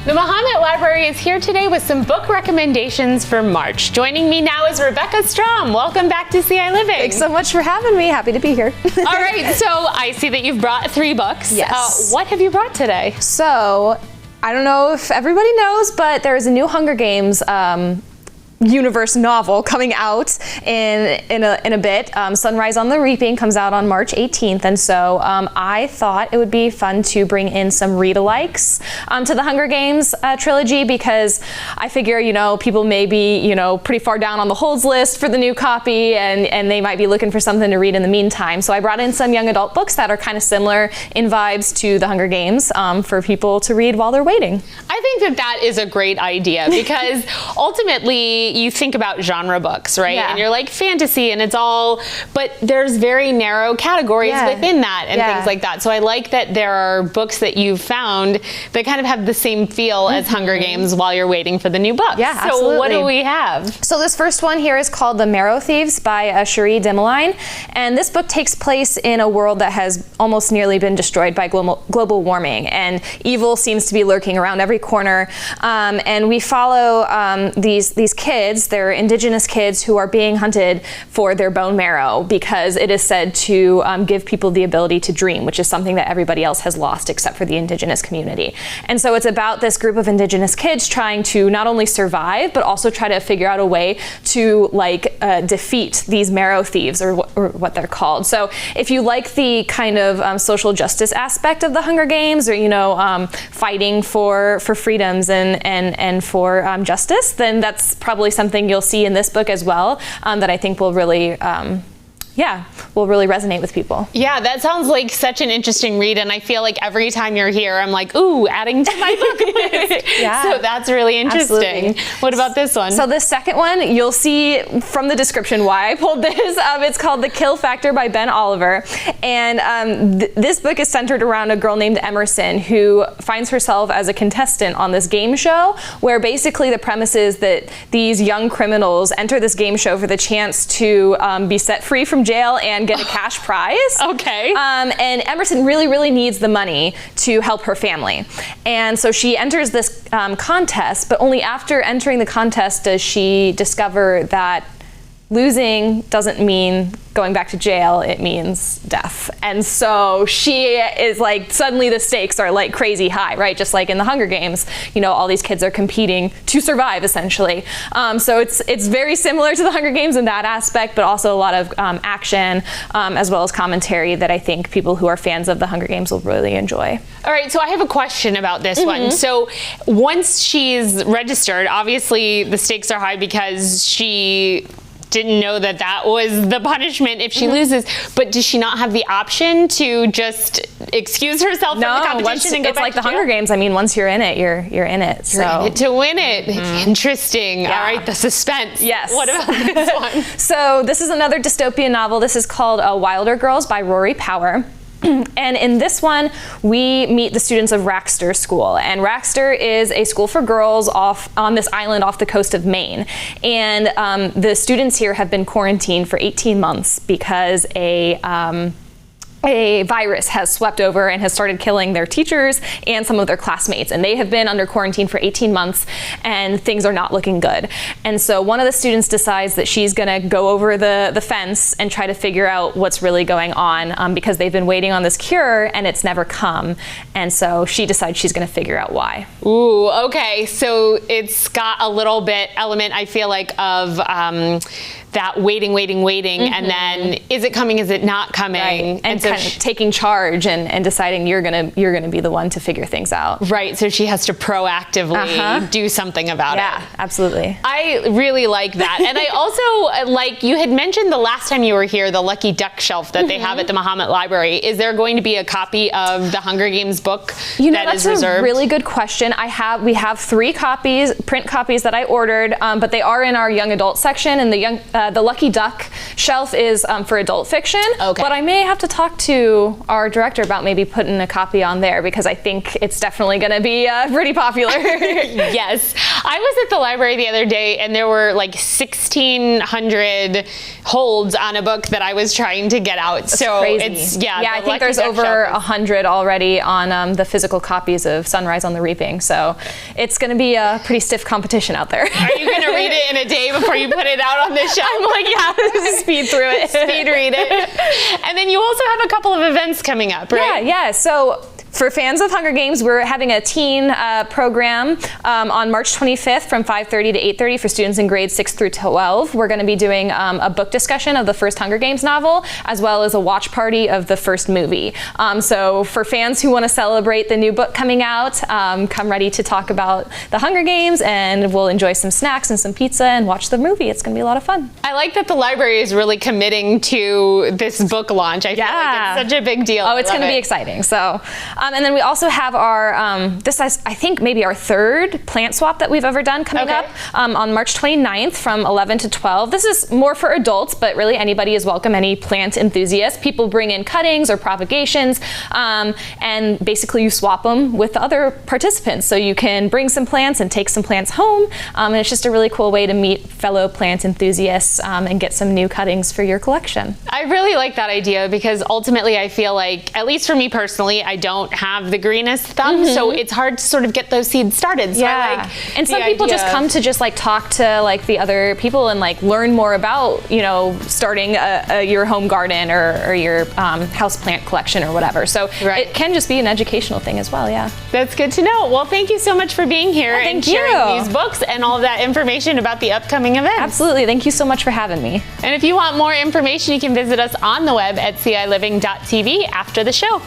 The Mahomet Library is here today with some book recommendations for March. Joining me now is Rebecca Strom. Welcome back to ciLiving. Thanks so much for having me. Happy to be here. All right, so I see that you've brought 3 books. Yes. What have you brought today? So, I don't know if everybody knows, but there's a new Hunger Games universe novel coming out in a bit. Sunrise on the Reaping comes out on March 18th, and so I thought it would be fun to bring in some read-alikes to the Hunger Games trilogy, because I figure, people may be, pretty far down on the holds list for the new copy, and they might be looking for something to read in the meantime. So I brought in some young adult books that are kind of similar in vibes to the Hunger Games for people to read while they're waiting. I think that is a great idea, because ultimately you think about genre books, right? Yeah. And you're like fantasy and it's all, but there's very narrow categories within that and things like that. So I like that there are books that you've found that kind of have the same feel as Hunger Games while you're waiting for the new book. Yeah, so absolutely. what do we have? So this first one here is called The Marrow Thieves by Cherie Dimaline. And this book takes place in a world that has almost nearly been destroyed by global warming. And evil seems to be lurking around every corner. And we follow these kids. They're indigenous kids who are being hunted for their bone marrow because it is said to give people the ability to dream, which is something that everybody else has lost except for the indigenous community. And so it's about this group of indigenous kids trying to not only survive, but also try to figure out a way to defeat these marrow thieves, or what they're called. So if you like the kind of social justice aspect of the Hunger Games, or fighting for freedoms and for justice, then that's probably something you'll see in this book as well, that I think will really resonate with people. Yeah, that sounds like such an interesting read, and I feel like every time you're here, I'm like, ooh, adding to my book list. Yeah. So that's really interesting. Absolutely. What about this one? So the second one, you'll see from the description why I pulled this. It's called The Kill Factor by Ben Oliver. And this book is centered around a girl named Emerson who finds herself as a contestant on this game show, where basically the premise is that these young criminals enter this game show for the chance to be set free from jail and get a cash prize. Okay. And Emerson really, really needs the money to help her family. And so she enters this contest, but only after entering the contest does she discover that losing doesn't mean going back to jail, it means death. And so she is like, suddenly the stakes are like crazy high, right? Just like in the Hunger Games, all these kids are competing to survive, essentially. So it's very similar to the Hunger Games in that aspect, but also a lot of action, as well as commentary that I think people who are fans of the Hunger Games will really enjoy. All right, so I have a question about this one. So once she's registered, obviously the stakes are high because she didn't know that was the punishment if she loses, but does she not have the option to just excuse herself from the competition and go it's back like to the jail? Hunger Games. I mean, once you're in it, you're in it. You're in it to win it. Interesting. Yeah. All right, the suspense. Yes. What about this one? So this is another dystopian novel. This is called Wilder Girls by Rory Power. And in this one, we meet the students of Raxter School. And Raxter is a school for girls on this island off the coast of Maine. And the students here have been quarantined for 18 months because a virus has swept over and has started killing their teachers and some of their classmates. And they have been under quarantine for 18 months and things are not looking good. And so one of the students decides that she's gonna go over the fence and try to figure out what's really going on, because they've been waiting on this cure and it's never come. And so she decides she's gonna figure out why. Ooh, okay. So it's got a little bit element, I feel like, of that waiting, and then is it coming, is it not coming? Right. And so kind of taking charge and deciding you're gonna be the one to figure things out. Right, so she has to proactively do something about it. Yeah, absolutely. I really like that. And I also, like you had mentioned the last time you were here, the Lucky Duck shelf that they have at the Mahomet Library. Is there going to be a copy of the Hunger Games book that is reserved? That's a really good question. We have 3 copies, print copies that I ordered, but they are in our young adult section, and the The Lucky Duck shelf is for adult fiction, but I may have to talk to our director about maybe putting a copy on there because I think it's definitely going to be pretty popular. Yes. I was at the library the other day and there were like 1,600 holds on a book that I was trying to get out. That's so crazy. it's, I think there's over 100 already on the physical copies of Sunrise on the Reaping. So it's going to be a pretty stiff competition out there. Are you going to read it in a day before you put it out on the shelf? I'm like, yeah, speed through it. Speed read it. And then you also have a couple of events coming up, right? Yeah. So for fans of Hunger Games, we're having a teen program on March 25th from 5:30 to 8:30 for students in grades 6 through 12. We're going to be doing a book discussion of the first Hunger Games novel, as well as a watch party of the first movie. So for fans who want to celebrate the new book coming out, come ready to talk about the Hunger Games, and we'll enjoy some snacks and some pizza and watch the movie. It's going to be a lot of fun. I like that the library is really committing to this book launch. I feel like it's such a big deal. Oh, it's going to be exciting. So. And then we also have our, this is, I think, maybe our third plant swap that we've ever done coming up on March 29th from 11 to 12. This is more for adults, but really anybody is welcome, any plant enthusiast. People bring in cuttings or propagations, and basically you swap them with the other participants. So you can bring some plants and take some plants home, and it's just a really cool way to meet fellow plant enthusiasts and get some new cuttings for your collection. I really like that idea because ultimately I feel like, at least for me personally, I don't have the greenest thumb, so it's hard to sort of get those seeds started. So I like and some people just come to just like talk to like the other people and like learn more about, you know, starting your home garden or your house plant collection or whatever. So it can just be an educational thing as well. Yeah, that's good to know. Well, thank you so much for being here and sharing these books and all of that information about the upcoming events. Absolutely. Thank you so much for having me. And if you want more information, you can visit us on the web at ciLiving.tv after the show.